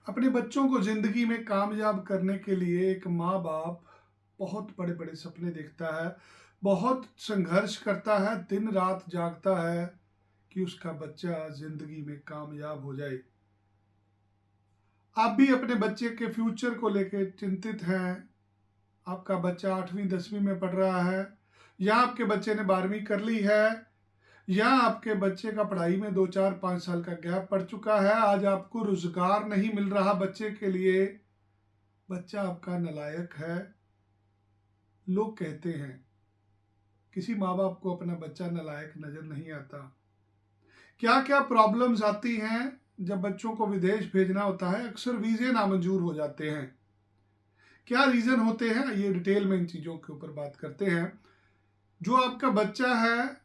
अपने बच्चों को ज़िंदगी में कामयाब करने के लिए एक माँ-बाप बहुत बड़े-बड़े सपने देखता है, बहुत संघर्ष करता है, दिन-रात जागता है कि उसका बच्चा ज़िंदगी में कामयाब हो जाए। आप भी अपने बच्चे के फ्यूचर को लेके चिंतित हैं। आपका बच्चा 8वीं-10वीं में पढ़ रहा है या आपके बच्चे ने 12वीं कर ली है या आपके बच्चे का पढ़ाई में 2, 4, 5 साल का गैप पड़ चुका है। आज आपको रोज़गार नहीं मिल रहा बच्चे के लिए, बच्चा आपका नालायक है, लोग कहते हैं। किसी माँ-बाप को अपना बच्चा नालायक नज़र नहीं आता। क्या-क्या प्रॉब्लम्स आती हैं जब बच्चों को विदेश भेजना होता है, अक्सर वीज़े नामंजूर हो जाते हैं। क्या रीज़न होते हैं, आइए डिटेल में इन चीज़ों के ऊपर बात करते हैं। जो आपका बच्चा है,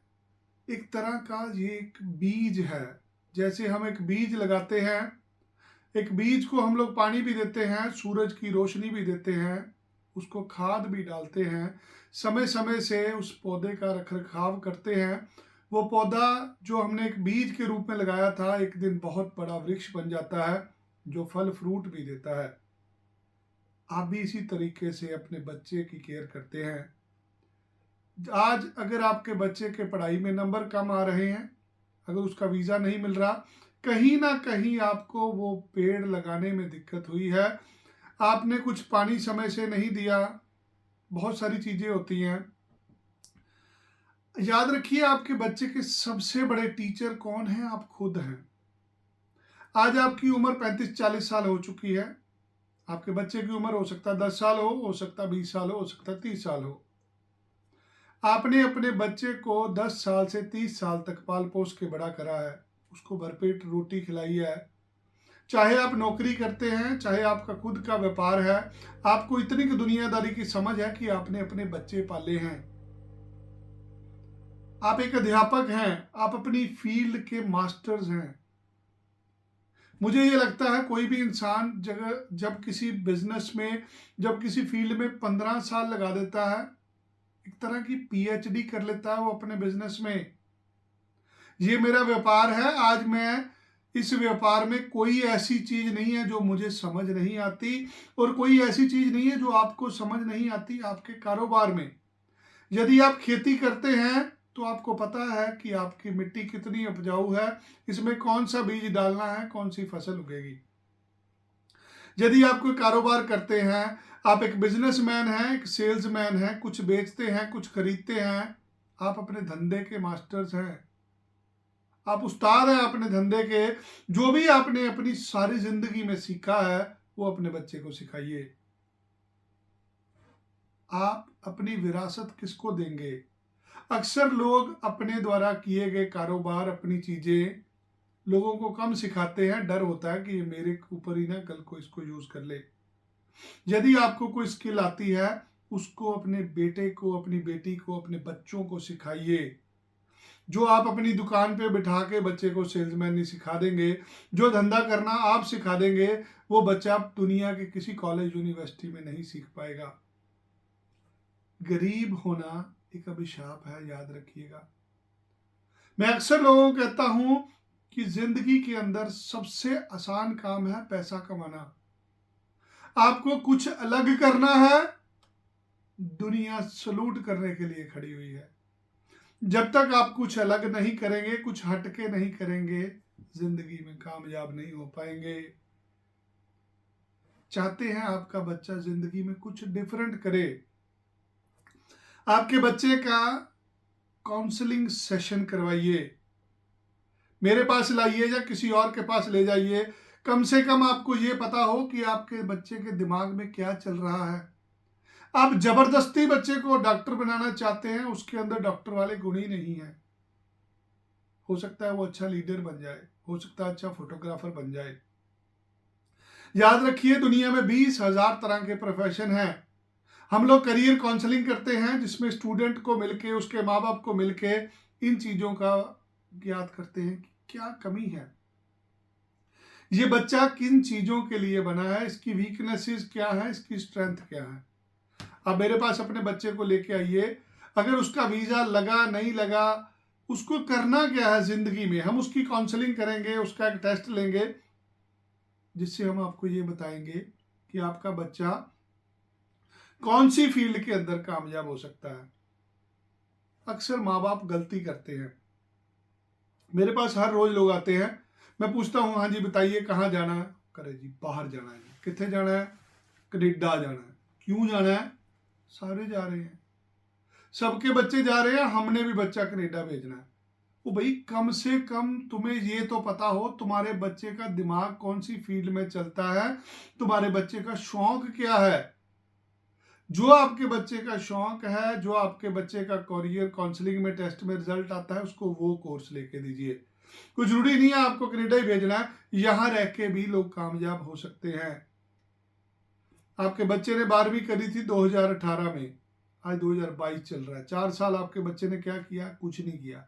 एक तरह का ये एक बीज है। जैसे हम एक बीज लगाते हैं, एक बीज को हम लोग पानी भी देते हैं, सूरज की रोशनी भी देते हैं, उसको खाद भी डालते हैं, समय-समय से उस पौधे का रख-रखाव करते हैं। वो पौधा जो हमने एक बीज के रूप में लगाया था, एक दिन बहुत बड़ा वृक्ष बन जाता है, जो फल-फ्रूट भी देता है। आप भी इसी तरीके से अपने बच्चे की केयर करते हैं। आज अगर आपके बच्चे के पढ़ाई में नंबर कम आ रहे हैं, अगर उसका वीज़ा नहीं मिल रहा, कहीं न कहीं आपको वो पेड़ लगाने में दिक्कत हुई है। आपने कुछ पानी समय से नहीं दिया, बहुत सारी चीज़ें होती हैं। याद रखिए आपके बच्चे के सबसे बड़े टीचर कौन हैं? आप खुद हैं। आज आपकी उम्र 35-40 साल हो चुकी है। आपके बच्चे की उम्र हो सकता है 10 साल हो सकता है 20 साल हो सकता है 30 साल हो। आपने अपने बच्चे को 10 साल से 30 साल तक पाल-पोस के बड़ा करा है, उसको भरपेट रोटी खिलाई है। चाहे आप नौकरी करते हैं, चाहे आपका खुद का व्यापार है, आपको इतनी की दुनियादारी की समझ है कि आपने अपने बच्चे पाले हैं। आप एक अध्यापक हैं, आप अपनी फील्ड के मास्टर्स हैं। मुझे ये लगता है कोई भी इंसान जब किसी बिज़नेस में, जब किसी फील्ड में 15 साल लगा देता है, एक तरह की पीएचडी कर लेता है वो अपने बिज़नेस में। ये मेरा व्यापार है, आज मैं इस व्यापार में कोई ऐसी चीज़ नहीं है जो मुझे समझ नहीं आती और कोई ऐसी चीज़ नहीं है जो आपको समझ नहीं आती आपके कारोबार में। यदि आप खेती करते हैं तो आपको पता है कि आपकी मिट्टी कितनी उपजाऊ है, इसमें कौन-सा बीज डालना है, कौन-सी फसल उगेगी। यदि आप कोई कारोबार करते हैं, आप एक बिज़नेसमैन हैं, एक सेल्समैन हैं, कुछ बेचते हैं, कुछ खरीदते हैं, आप अपने धंधे के मास्टर्स हैं। आप उस्ताद हैं अपने धंधे के। जो भी आपने अपनी सारी ज़िंदगी में सीखा है, वो अपने बच्चे को सिखाइए। आप अपनी विरासत किसको देंगे? अक्सर लोग अपने द्वारा किए गए कारोबार, अपनी चीज़ें लोगों को कम सिखाते हैं। डर होता है कि ये मेरे ऊपर ही ना कल को इसको यूज़ कर ले। यदि आपको कोई स्किल आती है, उसको अपने बेटे को, अपनी बेटी को, अपने बच्चों को सिखाइए। जो आप अपनी दुकान पे बिठा के बच्चे को सेल्समैन नहीं सिखा देंगे, जो धंधा करना आप सिखा देंगे, वो बच्चा दुनिया के किसी कॉलेज यूनिवर्सिटी में नहीं सीख पाएगा। गरीब होना एक अभिशाप है, याद रखिएगा। मैं अक्सर लोगों को कहता हूं कि जिंदगी के अंदर सबसे आसान काम है पैसा कमाना। आपको कुछ अलग करना है, दुनिया सलूट करने के लिए खड़ी हुई है। जब तक आप कुछ अलग नहीं करेंगे, कुछ हटके नहीं करेंगे, जिंदगी में कामयाब नहीं हो पाएंगे। चाहते हैं आपका बच्चा जिंदगी में कुछ डिफरेंट करे, आपके बच्चे का काउंसलिंग सेशन करवाइए। मेरे पास लाइए या किसी और के पास ले जाइए। कम से कम आपको ये पता हो कि आपके बच्चे के दिमाग में क्या चल रहा है। आप जबरदस्ती बच्चे को डॉक्टर बनाना चाहते हैं, उसके अंदर डॉक्टर वाले गुण ही नहीं है। हो सकता है वो अच्छा लीडर बन जाए, हो सकता है अच्छा फोटोग्राफर बन जाए। याद रखिए दुनिया में 20,000 तरह के प्रोफेशन हैं। हम लोग करियर काउंसलिंग करते हैं जिसमें स्टूडेंट को मिलके, उसके माँ बाप को मिलके इन चीज़ों का ज्ञात करते हैं कि क्या कमी है, ये बच्चा किन चीज़ों के लिए बना है, इसकी वीकनेसेस क्या है, इसकी स्ट्रेंथ क्या है। आप मेरे पास अपने बच्चे को लेके आइए। अगर उसका वीज़ा लगा नहीं लगा, उसको करना क्या है ज़िंदगी में, हम उसकी काउंसलिंग करेंगे, उसका एक टेस्ट लेंगे। जिससे हम आपको ये बताएंगे कि आपका बच्चा कौन सी फील्ड के अंदर कामयाब हो सकता है। अक्सर माँ बाप गलती करते हैं। मेरे पास हर रोज लोग आते हैं, मैं पूछता हूँ हाँ जी बताइए कहाँ जाना है, करे जी बाहर जाना है। कितने जाना है? कनेडा जाना है। क्यों जाना है? सारे जा रहे हैं, सबके बच्चे जा रहे हैं, हमने भी बच्चा कनेडा भेजना है। वो भाई कम से कम तुम्हें ये तो पता हो तुम्हारे बच्चे का दिमाग कौन सी फील्ड में चलता है, तुम्हारे बच्चे का शौक क्या है। जो आपके बच्चे का शौक है, जो आपके बच्चे का करियर काउंसलिंग में टेस्ट में रिजल्ट आता है, उसको वो कोर्स लेके दीजिए। कुछ जरूरी नहीं है आपको कनेडा ही भेजना है, यहां रह के भी लोग कामयाब हो सकते हैं। आपके बच्चे ने 12वीं करी थी 2018 में, आज 2022 चल रहा है। 4 साल आपके बच्चे ने क्या किया? कुछ नहीं किया।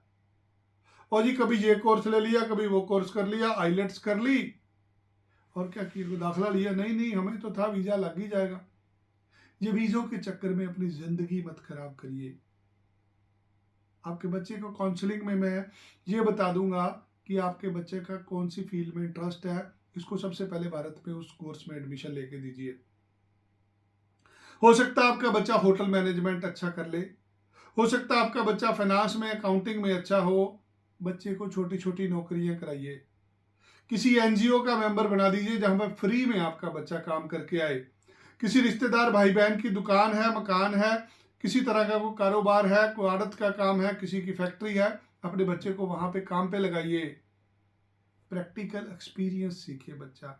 और जी कभी ये कोर्स ले लिया, कभी वो कोर्स कर लिया, आईलेट्स कर ली, और क्या किया? दाखिला लिया, नहीं नहीं हमें तो था वीजा लग ही जाएगा। ये वीजों के चक्कर में अपनी जिंदगी मत खराब करिए। आपके बच्चे को काउंसलिंग में मैं ये बता दूंगा कि आपके बच्चे का कौन सी फील्ड में इंटरेस्ट है। इसको सबसे पहले भारत में उस कोर्स में एडमिशन लेके दीजिए। हो सकता है आपका बच्चा होटल मैनेजमेंट अच्छा कर ले, हो सकता है आपका बच्चा फाइनेंस में अकाउंटिंग में अच्छा हो। बच्चे को छोटी छोटी नौकरियां कराइए, किसी एनजीओ का मेंबर बना दीजिए जहां पर फ्री में आपका बच्चा काम करके आए। किसी रिश्तेदार भाई बहन की दुकान है, मकान है, किसी तरह का कोई कारोबार है, कोई आड़त का काम है, किसी की फैक्ट्री है, अपने बच्चे को वहां पे काम पे लगाइए। प्रैक्टिकल एक्सपीरियंस सीखिए बच्चा।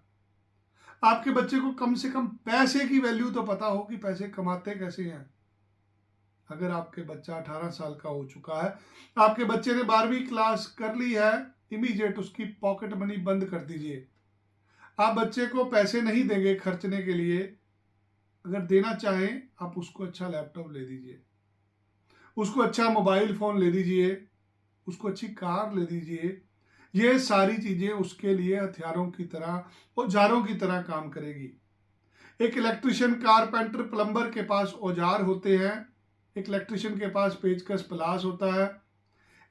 आपके बच्चे को कम से कम पैसे की वैल्यू तो पता हो कि पैसे कमाते कैसे हैं। अगर आपके बच्चा 18 साल का हो चुका है, आपके बच्चे ने 12वीं क्लास कर ली है, इमीडिएट उसकी पॉकेट मनी बंद कर दीजिए। आप बच्चे को पैसे नहीं देंगे खर्चने के लिए, अगर देना चाहें आप उसको अच्छा लैपटॉप ले दीजिए, उसको अच्छा मोबाइल फोन ले दीजिए, उसको अच्छी कार ले दीजिए। ये सारी चीजें उसके लिए हथियारों की तरह, औजारों की तरह काम करेगी। एक इलेक्ट्रिशियन, कारपेंटर, प्लम्बर के पास औजार होते हैं, एक इलेक्ट्रिशियन के पास पेचकस प्लास होता है।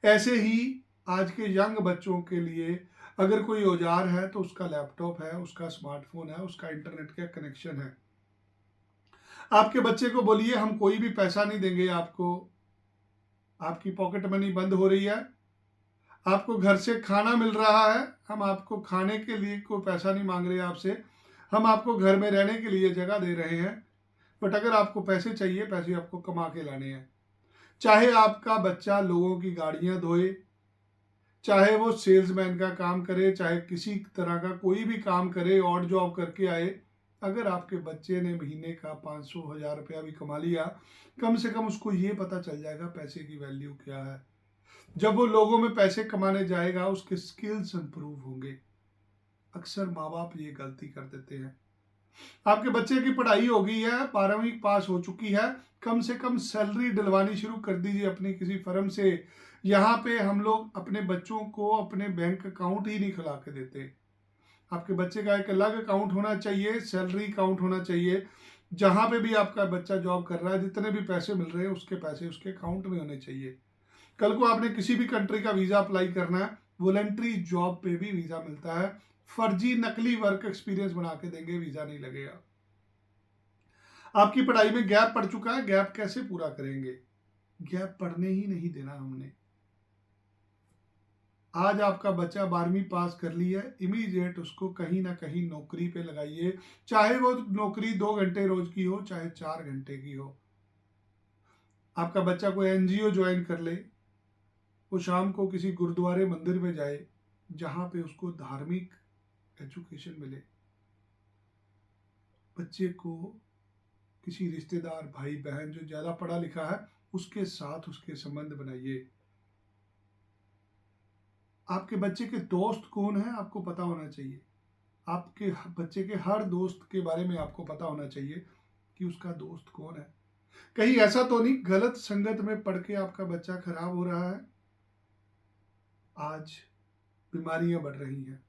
ऐसे ही आज के यंग बच्चों के लिए अगर कोई औजार है तो उसका लैपटॉप है, उसका स्मार्टफोन है, उसका इंटरनेट का कनेक्शन है। आपके बच्चे को बोलिए हम कोई भी पैसा नहीं देंगे आपको, आपकी पॉकेट मनी बंद हो रही है, आपको घर से खाना मिल रहा है, हम आपको खाने के लिए कोई पैसा नहीं मांग रहे आपसे, हम आपको घर में रहने के लिए जगह दे रहे हैं, बट अगर आपको पैसे चाहिए, पैसे आपको कमा के लाने हैं। चाहे आपका बच्चा लोगों की गाड़ियां धोए, चाहे वो सेल्समैन का काम करे, चाहे किसी तरह का कोई भी काम करे, ऑड जॉब करके आए, अगर आपके बच्चे ने महीने का 500-1000 रुपया भी कमा लिया, कम से कम उसको ये पता चल जाएगा पैसे की वैल्यू क्या है। जब वो लोगों में पैसे कमाने जाएगा उसके स्किल्स इंप्रूव होंगे। अक्सर माँ बाप ये गलती कर देते हैं। आपके बच्चे की पढ़ाई हो गई है, 12वीं पास हो चुकी है, कम से कम सैलरी डलवानी शुरू कर दीजिए अपनी किसी फर्म से। यहाँ पे हम लोग अपने बच्चों को अपने बैंक अकाउंट ही नहीं खुला के देते। आपके बच्चे का एक अलग अकाउंट होना चाहिए, सैलरी अकाउंट होना चाहिए। जहां पे भी आपका बच्चा जॉब कर रहा है, जितने भी पैसे मिल रहे हैं उसके पैसे उसके अकाउंट में होने चाहिए। कल को आपने किसी भी कंट्री का वीजा अप्लाई करना है, वॉलंटरी जॉब पे भी वीजा मिलता है। फर्जी नकली वर्क एक्सपीरियंस बना के देंगे, वीजा नहीं लगेगा। आपकी पढ़ाई में गैप पड़ चुका है, गैप कैसे पूरा करेंगे? गैप पढ़ने ही नहीं देना हमने। आज आपका बच्चा 12वीं पास कर ली है, इमीडिएट उसको कहीं ना कहीं नौकरी पे लगाइए। चाहे वो नौकरी 2 घंटे रोज की हो, चाहे 4 घंटे की हो। आपका बच्चा कोई एनजीओ ज्वाइन कर ले, वो शाम को किसी गुरुद्वारे मंदिर में जाए जहां पे उसको धार्मिक एजुकेशन मिले। बच्चे को किसी रिश्तेदार भाई बहन जो ज्यादा पढ़ा लिखा है उसके साथ उसके संबंध बनाइए। आपके बच्चे के दोस्त कौन है आपको पता होना चाहिए। आपके बच्चे के हर दोस्त के बारे में आपको पता होना चाहिए कि उसका दोस्त कौन है। कहीं ऐसा तो नहीं गलत संगत में पढ़ के आपका बच्चा खराब हो रहा है। आज बीमारियां बढ़ रही हैं,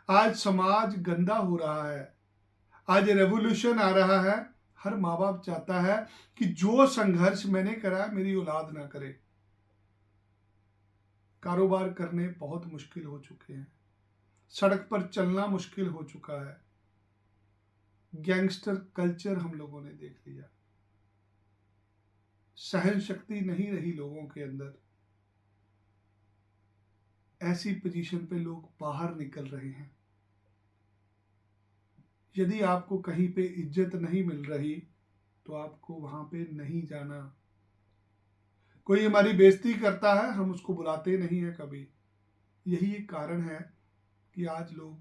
आज समाज गंदा हो रहा है, आज रेवोल्यूशन आ रहा है। हर माँ बाप चाहता है कि जो संघर्ष मैंने करा मेरी औलाद ना करे। कारोबार करने बहुत मुश्किल हो चुके हैं, सड़क पर चलना मुश्किल हो चुका है। गैंगस्टर कल्चर हम लोगों ने देख लिया। सहन शक्ति नहीं रही लोगों के अंदर। ऐसी पोजीशन पे लोग बाहर निकल रहे हैं। यदि आपको कहीं पे इज्जत नहीं मिल रही तो आपको वहां पे नहीं जाना। कोई हमारी बेइज्जती करता है, हम उसको बुलाते नहीं है कभी। यही एक कारण है कि आज लोग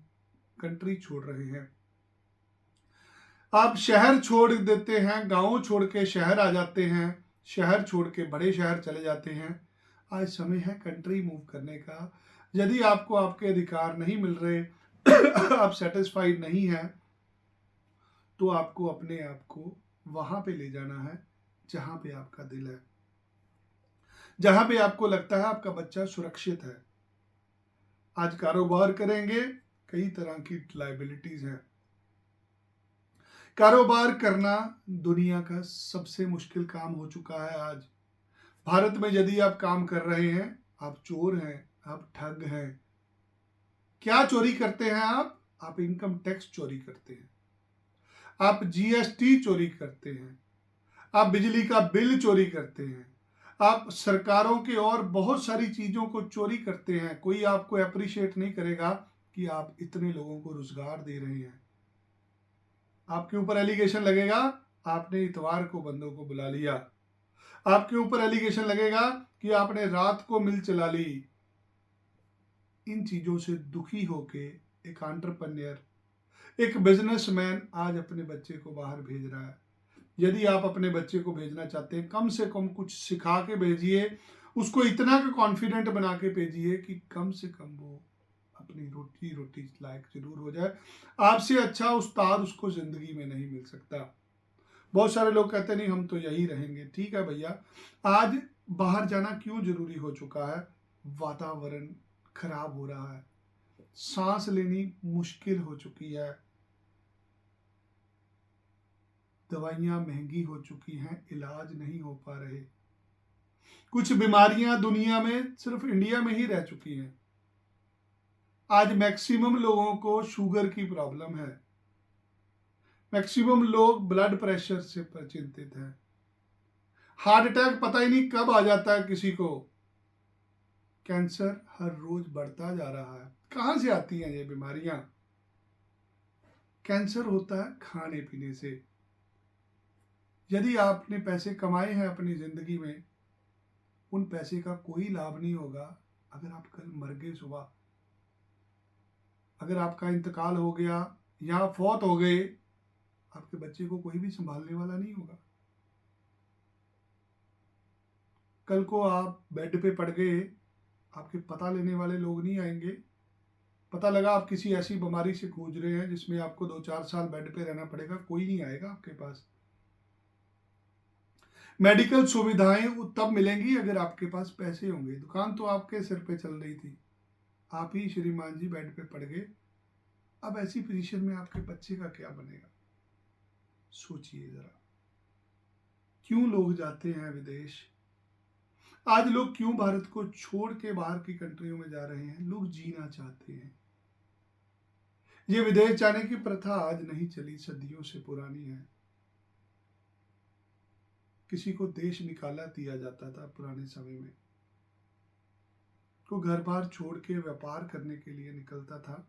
कंट्री छोड़ रहे हैं। आप शहर छोड़ देते हैं, गांव छोड़ के शहर आ जाते हैं, शहर छोड़ के बड़े शहर चले जाते हैं। आज समय है कंट्री मूव करने का। यदि आपको आपके अधिकार नहीं मिल रहे, आप सेटिस्फाइड नहीं है, तो आपको अपने आप को वहां पे ले जाना है जहां पे आपका दिल है, जहां पे आपको लगता है आपका बच्चा सुरक्षित है। आज कारोबार करेंगे, कई तरह की लाइबिलिटीज हैं। कारोबार करना दुनिया का सबसे मुश्किल काम हो चुका है। आज भारत में यदि आप काम कर रहे हैं, आप चोर हैं, आप ठग हैं। क्या चोरी करते हैं आप इनकम टैक्स चोरी करते हैं, आप जीएसटी चोरी करते हैं, आप बिजली का बिल चोरी करते हैं, आप सरकारों के और बहुत सारी चीजों को चोरी करते हैं। कोई आपको अप्रिशिएट नहीं करेगा कि आप इतने लोगों को रोजगार दे रहे हैं। आपके ऊपर एलिगेशन लगेगा, आपने इतवार को बंदों को बुला लिया। आपके ऊपर एलिगेशन लगेगा कि आपने रात को मिल चला ली। इन चीजों से दुखी होके एक एंटरप्रेन्योर, एक बिजनेसमैन आज अपने बच्चे को बाहर भेज रहा है। यदि आप अपने बच्चे को भेजना चाहते हैं, कम से कम कुछ सिखा के भेजिए, उसको इतना का कॉन्फिडेंट बना के भेजिए कि कम से कम वो अपनी रोटी लायक जरूर हो जाए। आपसे अच्छा उस्ताद उसको जिंदगी में नहीं मिल सकता। बहुत सारे लोग कहते नहीं हम तो यही रहेंगे। ठीक है भैया, आज बाहर जाना क्यों जरूरी हो चुका है? वातावरण खराब हो रहा है, सांस लेनी मुश्किल हो चुकी है, दवाइयां महंगी हो चुकी हैं, इलाज नहीं हो पा रहे। कुछ बीमारियां दुनिया में सिर्फ इंडिया में ही रह चुकी हैं। आज मैक्सिमम लोगों को शुगर की प्रॉब्लम है, मैक्सिमम लोग ब्लड प्रेशर से चिंतित हैं। हार्ट अटैक पता ही नहीं कब आ जाता है किसी को। कैंसर हर रोज बढ़ता जा रहा है। कहां से आती हैं ये बीमारियां? कैंसर होता है खाने पीने से। यदि आपने पैसे कमाए हैं अपनी जिंदगी में, उन पैसे का कोई लाभ नहीं होगा अगर आप कल मर गए सुबह, अगर आपका इंतकाल हो गया या फौत हो गए, आपके बच्चे को कोई भी संभालने वाला नहीं होगा। कल को आप बेड पे पड़ गए, आपके पता लेने वाले लोग नहीं आएंगे। पता लगा आप किसी ऐसी बीमारी से जूझ रहे हैं जिसमें आपको 2-4 साल बेड पे रहना पड़ेगा, कोई नहीं आएगा आपके पास। मेडिकल सुविधाएं तब मिलेंगी अगर आपके पास पैसे होंगे। दुकान तो आपके सिर पे चल रही थी, आप ही श्रीमान जी बेड पे पड़ गए। अब ऐसी पोजीशन में आपके बच्चे का क्या बनेगा? सोचिए जरा। क्यों लोग जाते हैं विदेश? आज लोग क्यों भारत को छोड़ के बाहर की कंट्रियों में जा रहे हैं? लोग जीना चाहते हैं। ये विदेश जाने की प्रथा आज नहीं चली, सदियों से पुरानी है। किसी को देश निकाला दिया जाता था पुराने समय में, को घर बार छोड़ के व्यापार करने के लिए निकलता था,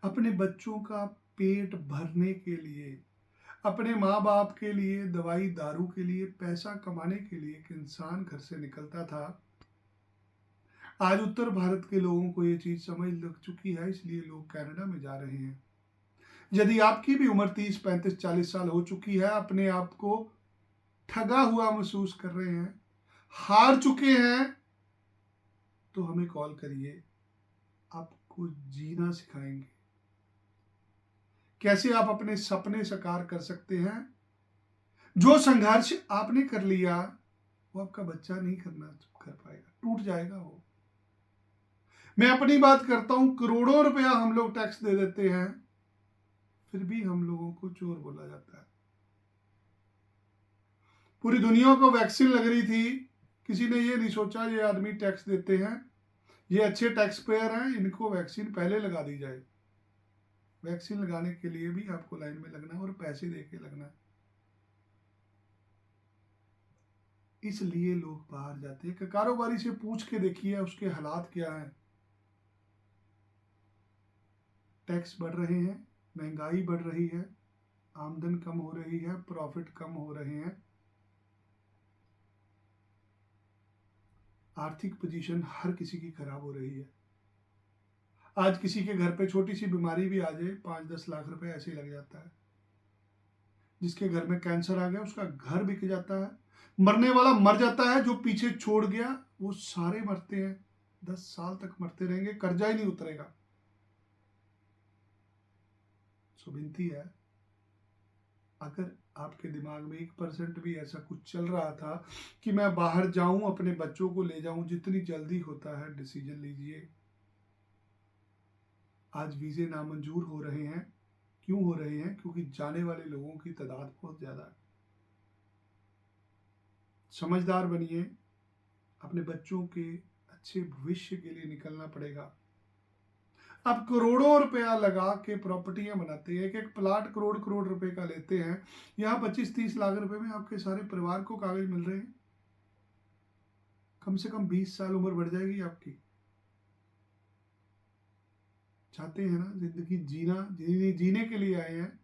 अपने बच्चों का पेट भरने के लिए, अपने माँ बाप के लिए, दवाई दारू के लिए, पैसा कमाने के लिए एक इंसान घर से निकलता था। आज उत्तर भारत के लोगों को ये चीज समझ लग चुकी है, इसलिए लोग कनाडा में जा रहे हैं। यदि आपकी भी उम्र 30, 35, 40 साल हो चुकी है, अपने आप को ठगा हुआ महसूस कर रहे हैं, हार चुके हैं, तो हमें कॉल करिए, आपको जीना सिखाएंगे। कैसे आप अपने सपने साकार कर सकते हैं। जो संघर्ष आपने कर लिया वो आपका बच्चा नहीं कर पाएगा, टूट जाएगा वो। मैं अपनी बात करता हूं, करोड़ों रुपया हम लोग टैक्स दे देते हैं, फिर भी हम लोगों को चोर बोला जाता है। पूरी दुनिया को वैक्सीन लग रही थी, किसी ने ये नहीं सोचा ये आदमी टैक्स देते हैं, ये अच्छे टैक्स पेयर हैं, इनको वैक्सीन पहले लगा दी जाए। वैक्सीन लगाने के लिए भी आपको लाइन में लगना है और पैसे दे के लगना है। इसलिए लोग बाहर जाते हैं। कि कारोबारी से पूछ के देखिए उसके हालात क्या हैं। टैक्स बढ़ रहे हैं, महंगाई बढ़ रही है, आमदन कम हो रही है, प्रॉफिट कम हो रहे हैं, आर्थिक पोजीशन हर किसी की खराब हो रही है। आज किसी के घर पे छोटी सी बीमारी भी आ जाए 5-10 लाख रुपए ऐसे ही लग जाता है। जिसके घर में कैंसर आ गया उसका घर बिक जाता है, मरने वाला मर जाता है, जो पीछे छोड़ गया वो सारे मरते हैं, 10 साल तक मरते रहेंगे, कर्जा ही नहीं उतरेगा। सो विनती है, अगर आपके दिमाग में 1% भी ऐसा कुछ चल रहा था कि मैं बाहर जाऊं, अपने बच्चों को ले जाऊं, जितनी जल्दी होता है डिसीजन लीजिए। आज वीजे नामंजूर हो रहे हैं। क्यों हो रहे हैं? क्योंकि जाने वाले लोगों की तादाद बहुत ज्यादा है। समझदार बनिए, अपने बच्चों के अच्छे भविष्य के लिए निकलना पड़ेगा। आप करोड़ों रुपया लगा के प्रॉपर्टियां बनाते हैं, एक प्लाट करोड़ करोड़ रुपए का लेते हैं, यहाँ 25-30 लाख रुपए में आपके सारे परिवार को कागज मिल रहे हैं। कम से कम 20 साल उम्र बढ़ जाएगी आपकी। चाहते हैं ना जिंदगी जीने के लिए आए हैं,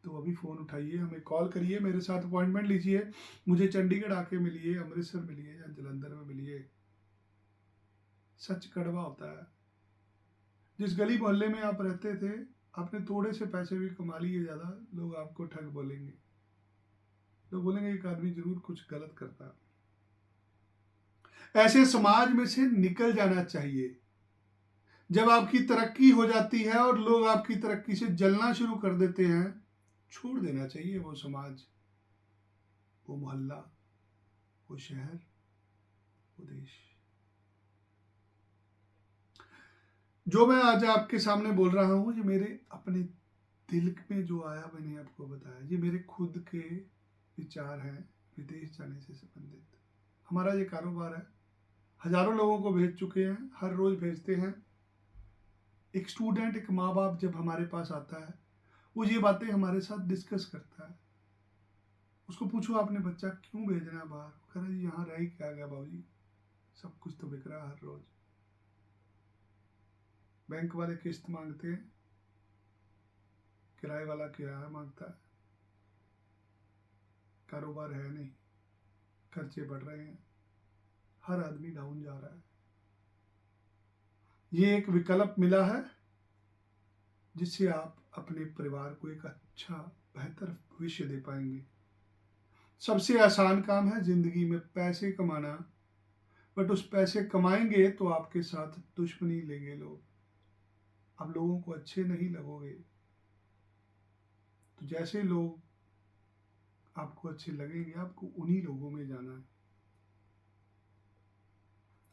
तो अभी फ़ोन उठाइए, हमें कॉल करिए, मेरे साथ अपॉइंटमेंट लीजिए, मुझे चंडीगढ़ आके मिलिए, अमृतसर मिलिए या जलंधर में मिलिए। सच कड़वा होता है। जिस गली मोहल्ले में आप रहते थे, आपने थोड़े से पैसे भी कमा लिए ज़्यादा, लोग आपको ठग बोलेंगे। लोग बोलेंगे एक आदमी जरूर कुछ गलत करता है। ऐसे समाज में से निकल जाना चाहिए। जब आपकी तरक्की हो जाती है और लोग आपकी तरक्की से जलना शुरू कर देते हैं, छोड़ देना चाहिए वो समाज, वो मोहल्ला, वो शहर, वो देश। जो मैं आज आपके सामने बोल रहा हूँ, ये मेरे अपने दिल में जो आया मैंने आपको बताया। ये मेरे खुद के विचार हैं विदेश जाने से संबंधित। हमारा ये कारोबार है, हजारों लोगों को भेज चुके हैं, हर रोज भेजते हैं। एक स्टूडेंट, एक माँ बाप जब हमारे पास आता है, वो ये बातें हमारे साथ डिस्कस करता है। उसको पूछो आपने बच्चा क्यों भेजना है बाहर, कह रहा जी यहाँ रह क्या गया बाबूजी, सब कुछ तो बिक रहा है हर रोज। बैंक वाले किस्त मांगते हैं, किराए वाला किराया मांगता है, कारोबार है नहीं, खर्चे बढ़ रहे हैं, हर आदमी डाउन जा रहा है। ये एक विकल्प मिला है जिससे आप अपने परिवार को एक अच्छा बेहतर भविष्य दे पाएंगे। सबसे आसान काम है जिंदगी में पैसे कमाना, बट उस पैसे कमाएंगे तो आपके साथ दुश्मनी लेंगे लोग, आप लोगों को अच्छे नहीं लगोगे। तो जैसे लोग आपको अच्छे लगेंगे, आपको उन्हीं लोगों में जाना है।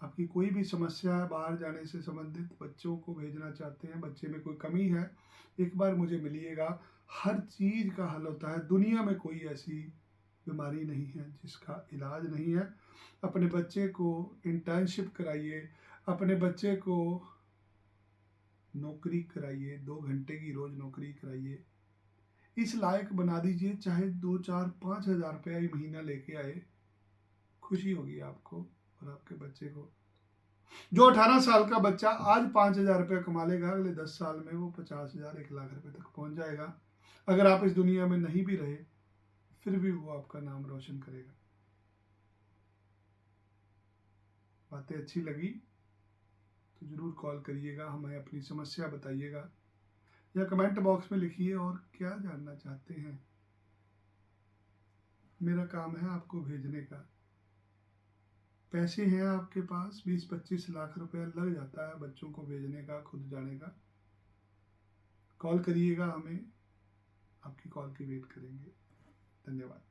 आपकी कोई भी समस्या है बाहर जाने से संबंधित, बच्चों को भेजना चाहते हैं, बच्चे में कोई कमी है, एक बार मुझे मिलिएगा। हर चीज़ का हल होता है। दुनिया में कोई ऐसी बीमारी नहीं है जिसका इलाज नहीं है। अपने बच्चे को इंटर्नशिप कराइए, अपने बच्चे को नौकरी कराइए, 2 घंटे की रोज नौकरी कराइए, इस लायक बना दीजिए। चाहे 2-4-5 हज़ार रुपया ही महीना लेके आए, खुशी होगी आपको और आपके बच्चे को। जो 18 साल का बच्चा आज 5,000 रुपये कमा लेगा, अगले 10 साल में वो 50,000 1 लाख रुपए तक पहुंच जाएगा। अगर आप इस दुनिया में नहीं भी रहे, फिर भी वो आपका नाम रोशन करेगा। बातें अच्छी लगी तो जरूर कॉल करिएगा, हमें अपनी समस्या बताइएगा या कमेंट बॉक्स में लिखिए और क्या जानना चाहते हैं। मेरा काम है आपको भेजने का। पैसे हैं आपके पास, 20-25 लाख रुपया लग जाता है बच्चों को भेजने का, खुद जाने का। कॉल करिएगा हमें, आपकी कॉल की वेट करेंगे। धन्यवाद।